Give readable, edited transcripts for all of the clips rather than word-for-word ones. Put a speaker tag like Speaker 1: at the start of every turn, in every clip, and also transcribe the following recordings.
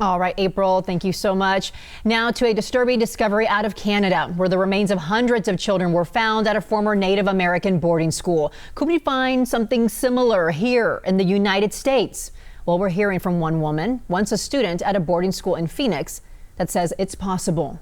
Speaker 1: All right, April, thank you so much. Now to a disturbing discovery out of Canada, where the remains of hundreds of children were found at a former Native American boarding school. Could we find something similar here in the United States? Well, we're hearing from one woman, once a student at a boarding school in Phoenix, that says it's possible.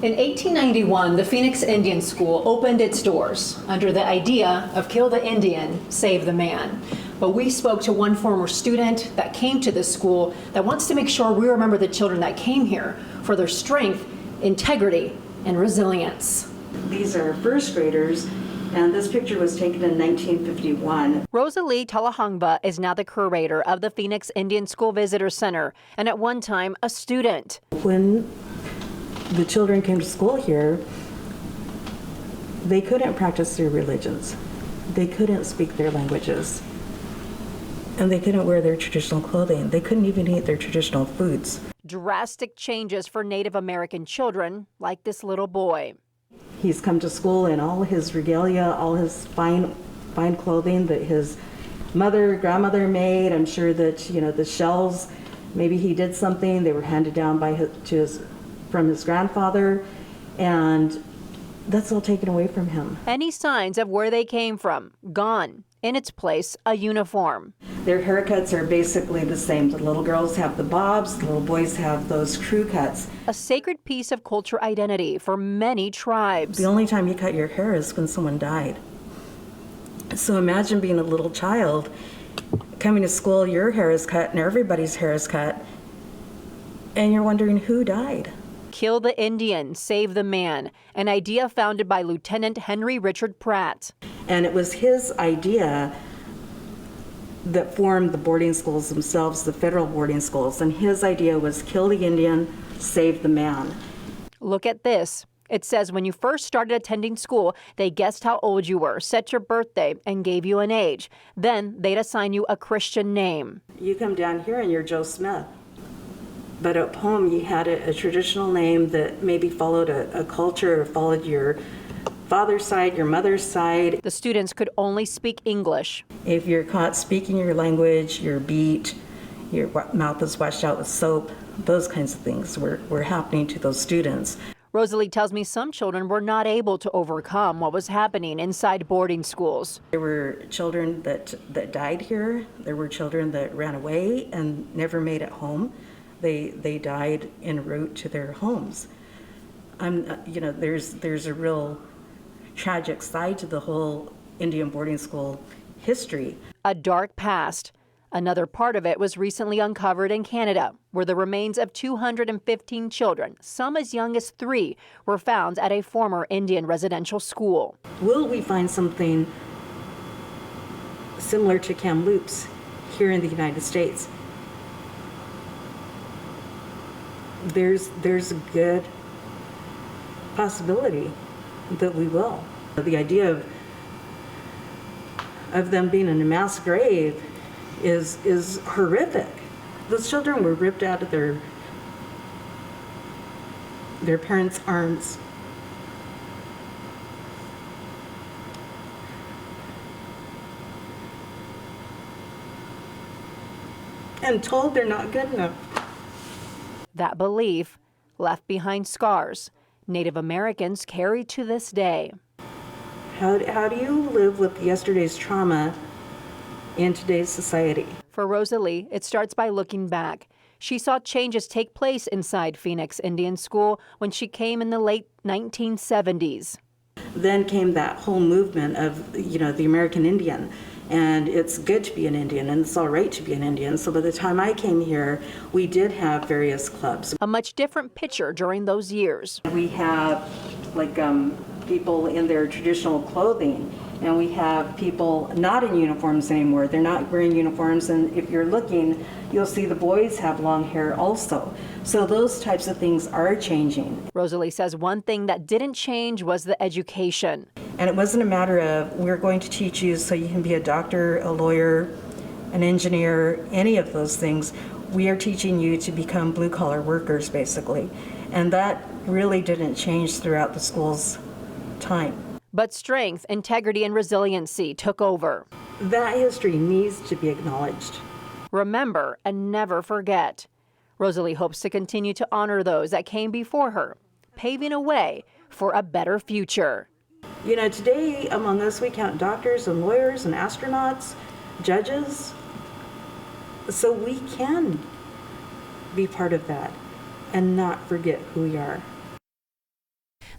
Speaker 1: In 1891, the Phoenix Indian School opened its doors under the idea of kill the Indian, save the man. But we spoke to one former student that came to this school that wants to make sure we remember the children that came here for their strength, integrity, and resilience.
Speaker 2: These are first graders, and this picture was taken in 1951.
Speaker 1: Rosalie Talahangba is now the curator of the Phoenix Indian School Visitor Center, and at one time a student.
Speaker 2: When the children came to school here, they couldn't practice their religions. They couldn't speak their languages. And they couldn't wear their traditional clothing. They couldn't even eat their traditional foods.
Speaker 1: Drastic changes for Native American children, like this little boy.
Speaker 2: He's come to school in all his regalia, all his fine clothing that his grandmother made. I'm sure that, the shells, maybe he did something. They were handed down from his grandfather, and that's all taken away from him.
Speaker 1: Any signs of where they came from, gone. In its place, a uniform.
Speaker 2: Their haircuts are basically the same. The little girls have the bobs, the little boys have those crew cuts.
Speaker 1: A sacred piece of culture identity for many tribes.
Speaker 2: The only time you cut your hair is when someone died. So imagine being a little child, coming to school, your hair is cut and everybody's hair is cut, and you're wondering who died.
Speaker 1: Kill the Indian, save the man, an idea founded by Lieutenant Henry Richard Pratt.
Speaker 2: And it was his idea that formed the boarding schools themselves, the federal boarding schools. And his idea was kill the Indian, save the man.
Speaker 1: Look at this. It says when you first started attending school, they guessed how old you were, set your birthday, and gave you an age. Then they'd assign you a Christian name.
Speaker 2: You come down here and you're Joe Smith. But at home, you had a traditional name that maybe followed a culture or followed your father's side, your mother's side.
Speaker 1: The students could only speak English.
Speaker 2: If you're caught speaking your language, you're beat, your mouth is washed out with soap, those kinds of things were happening to those students.
Speaker 1: Rosalie tells me some children were not able to overcome what was happening inside boarding schools.
Speaker 2: There were children that died here. There were children that ran away and never made it home. They died en route to their homes. There's a real tragic side to the whole Indian boarding school history.
Speaker 1: A dark past. Another part of it was recently uncovered in Canada, where the remains of 215 children, some as young as 3, were found at a former Indian residential school.
Speaker 2: Will we find something similar to Kamloops here in the United States? There's a good possibility that we will. The idea of them being in a mass grave is horrific. Those children were ripped out of their parents' arms. And told they're not good enough.
Speaker 1: That belief left behind scars Native Americans carry to this day.
Speaker 2: How do you live with yesterday's trauma in today's society?
Speaker 1: For Rosalie, it starts by looking back. She saw changes take place inside Phoenix Indian School when she came in the late 1970s.
Speaker 2: Then came that whole movement of, the American Indian. And it's good to be an Indian, and it's all right to be an Indian. So by the time I came here, we did have various clubs.
Speaker 1: A much different picture during those years.
Speaker 2: We have people in their traditional clothing, and we have people not in uniforms anymore. They're not wearing uniforms, and if you're looking, you'll see the boys have long hair also. So those types of things are changing.
Speaker 1: Rosalie says one thing that didn't change was the education.
Speaker 2: And it wasn't a matter of, we're going to teach you so you can be a doctor, a lawyer, an engineer, any of those things. We are teaching you to become blue-collar workers, basically. And that really didn't change throughout the school's time.
Speaker 1: But strength, integrity, and resiliency took over.
Speaker 2: That history needs to be acknowledged.
Speaker 1: remember and never forget. Rosalie hopes to continue to honor those that came before her, paving a way for a better future.
Speaker 2: You know, today among us, we count doctors and lawyers and astronauts, judges, so we can be part of that and not forget who we are.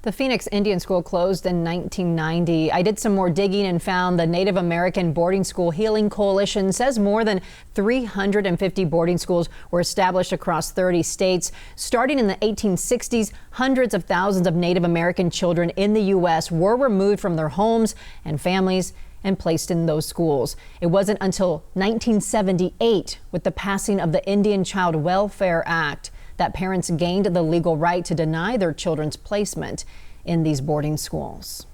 Speaker 1: The Phoenix Indian School closed in 1990. I did some more digging and found the Native American Boarding School Healing Coalition says more than 350 boarding schools were established across 30 states. Starting in the 1860s, hundreds of thousands of Native American children in the U.S. were removed from their homes and families and placed in those schools. It wasn't until 1978, with the passing of the Indian Child Welfare Act, that parents gained the legal right to deny their children's placement in these boarding schools.